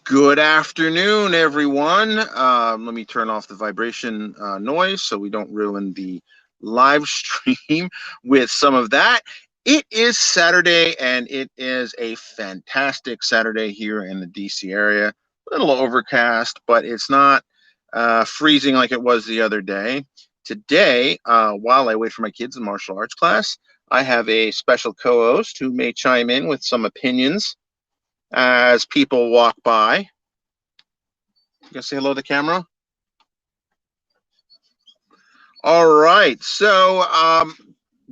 Good afternoon, everyone. Let me turn off the vibration noise so we don't ruin the live stream with some of that. It is Saturday, and it is a fantastic Saturday here in the DC area. A little overcast, but it's not freezing like it was the other day. Today, while I wait for my kids in martial arts class, I have a special co host who may chime in with some opinions as people walk by. You gonna say hello to the camera? All right.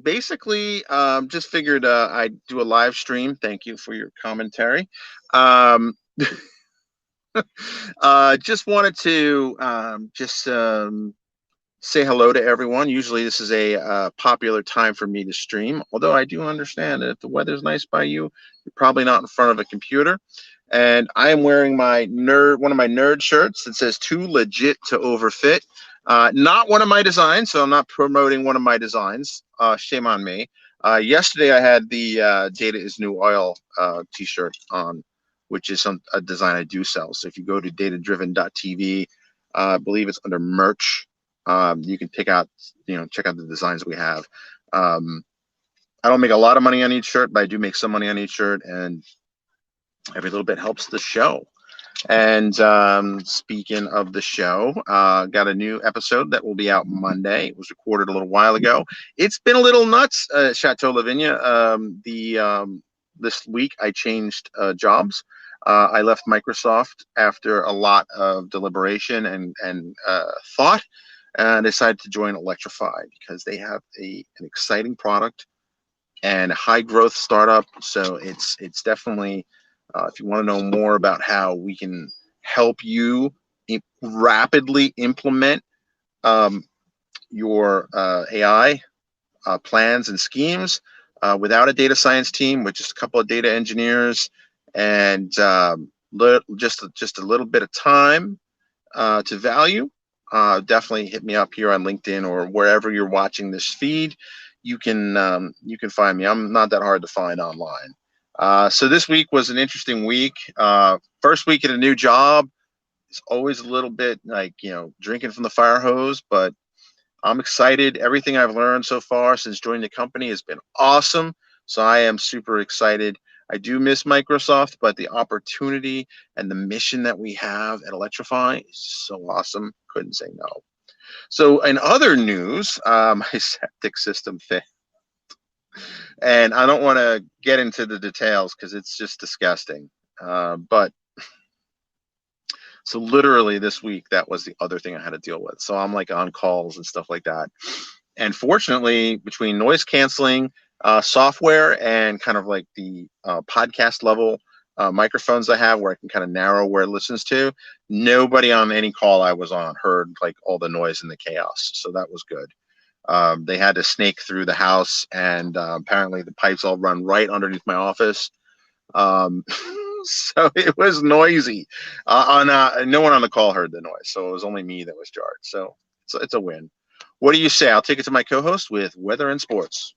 Basically, just figured I'd do a live stream. Thank you for your commentary. Um, just wanted to just say hello to everyone. Usually, this is a popular time for me to stream, although I do understand that if the weather's nice by you, you're probably not in front of a computer. And I am wearing one of my nerd shirts that says "Too legit to overfit." Not one of my designs, so I'm not promoting one of my designs. Shame on me. Yesterday, I had the "Data is New Oil" T-shirt on, which is a design I do sell. So if you go to datadriven.tv, I believe it's under merch. You can check out the designs we have. Um, I don't make a lot of money on each shirt, but I do make some money on each shirt, and every little bit helps the show. And speaking of the show, got a new episode that will be out Monday. It was recorded a little while ago. It's been a little nuts, Chateau Lavinia. This week I changed jobs. I left Microsoft after a lot of deliberation and thought, and decided to join Electrify because they have an exciting product and a high growth startup. So it's definitely if you want to know more about how we can help you rapidly implement um, your AI plans and schemes without a data science team, with just a couple of data engineers and just a little bit of time to value, definitely hit me up here on LinkedIn or wherever you're watching this feed. You can find me. I'm not that hard to find online. So this week was an interesting week. First week at a new job. It's always a little bit like drinking from the fire hose, but I'm excited. Everything I've learned so far since joining the company has been awesome. So I am super excited. I do miss Microsoft, but the opportunity and the mission that we have at Electrify is so awesome. Couldn't say no. So in other news, my septic system failed. And I don't want to get into the details because it's just disgusting. But so literally this week, that was the other thing I had to deal with. So I'm like on calls and stuff like that. And fortunately, between noise canceling software and kind of like the podcast level microphones I have where I can kind of narrow where it listens to, nobody on any call I was on heard like all the noise and the chaos. So that was good. They had to snake through the house, and apparently the pipes all run right underneath my office. Um, so it was noisy. No one on the call heard the noise, so it was only me that was jarred. So it's a win. What do you say? I'll take it to my co-host with weather and sports.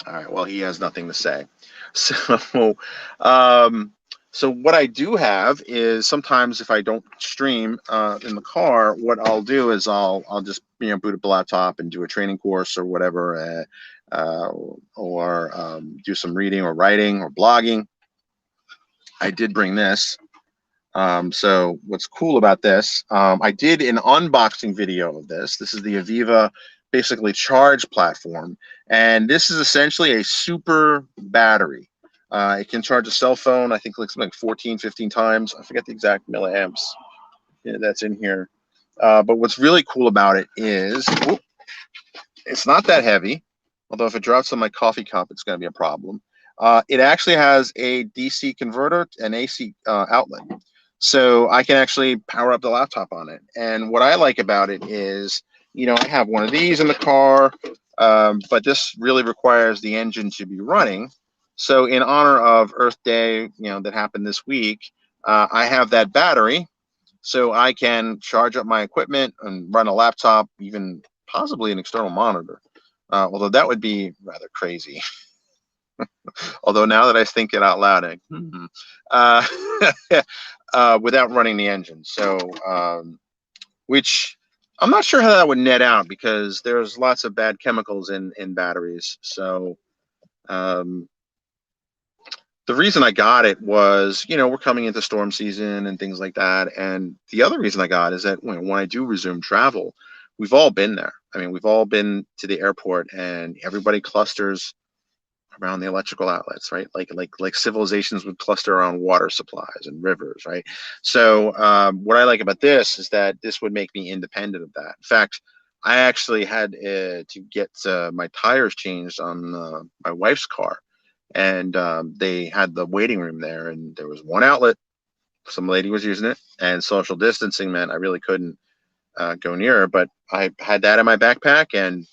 All right. Well, he has nothing to say. So, um, so what I do have is sometimes if I don't stream in the car, what I'll do is I'll just boot up the laptop and do a training course or whatever, or do some reading or writing or blogging. I did bring this. So what's cool about this? I did an unboxing video of this. This is the Aviva basically charge platform, and this is essentially a super battery. It can charge a cell phone, I think, like something like 14, 15 times. I forget the exact milliamps that's in here. But what's really cool about it is it's not that heavy, although if it drops on my coffee cup, it's going to be a problem. It actually has a DC converter and AC outlet. So I can actually power up the laptop on it. And what I like about it is, I have one of these in the car, but this really requires the engine to be running. So in honor of Earth Day, that happened this week, I have that battery so I can charge up my equipment and run a laptop, even possibly an external monitor. Although that would be rather crazy. Although now that I think it out loud, uh, without running the engine. So, which I'm not sure how that would net out because there's lots of bad chemicals in batteries. So, um, the reason I got it was, we're coming into storm season and things like that. And the other reason I got is that when I do resume travel, we've all been there. I mean, we've all been to the airport and everybody clusters around the electrical outlets, right? Like civilizations would cluster around water supplies and rivers, right? So what I like about this is that this would make me independent of that. In fact, I actually had to get my tires changed on my wife's car, and they had the waiting room there, and there was one outlet. Some lady was using it, and social distancing meant I really couldn't go near her. But I had that in my backpack and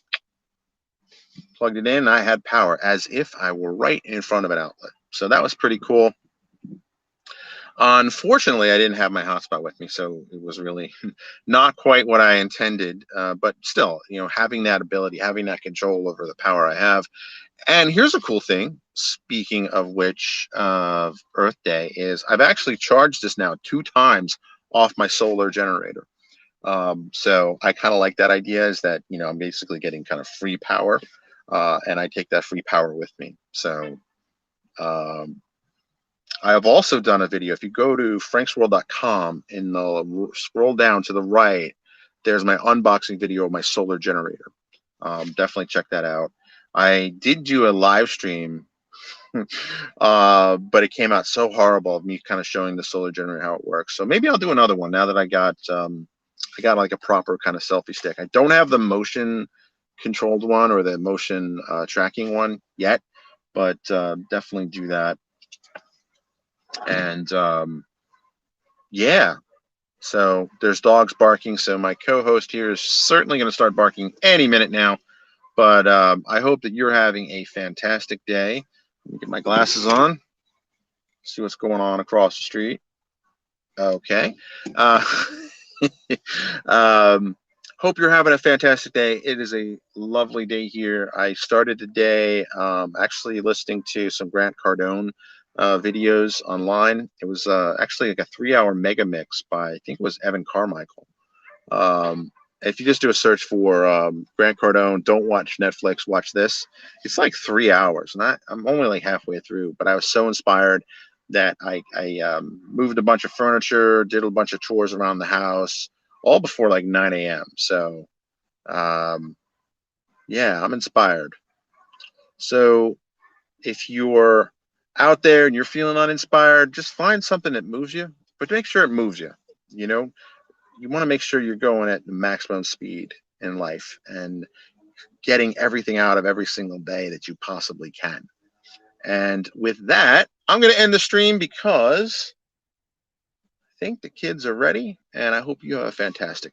plugged it in. I had power as if I were right in front of an outlet. So that was pretty cool. Unfortunately, I didn't have my hotspot with me, so it was really not quite what I intended. But still, having that ability, having that control over the power I have. And here's a cool thing. Speaking of which, of Earth Day, is I've actually charged this now 2 times off my solar generator. So I kind of like that idea, is that, I'm basically getting kind of free power, and I take that free power with me. So um, I have also done a video. If you go to franksworld.com and scroll down to the right, there's my unboxing video of my solar generator. Definitely check that out. I did do a live stream, but it came out so horrible of me kind of showing the solar generator how it works. So maybe I'll do another one now that I got like a proper kind of selfie stick. I don't have the motion controlled one or the motion tracking one yet, but definitely do that. And yeah, so there's dogs barking. So my co-host here is certainly going to start barking any minute now. But I hope that you're having a fantastic day. Let me get my glasses on. See what's going on across the street. Okay. Uh, um, hope you're having a fantastic day. It is a lovely day here. I started the day actually listening to some Grant Cardone videos online. It was actually like a 3-hour mega mix by, I think it was Evan Carmichael. Um, if you just do a search for Grant Cardone, don't watch Netflix, watch this. It's like 3 hours, and I'm only like halfway through, but I was so inspired that I moved a bunch of furniture, did a bunch of chores around the house, all before like 9 a.m. So, um, yeah, I'm inspired. So if you're out there and you're feeling uninspired, just find something that moves you, but make sure it moves you. You know, you want to make sure you're going at the maximum speed in life and getting everything out of every single day that you possibly can. And with that, I'm going to end the stream because I think the kids are ready, and I hope you have a fantastic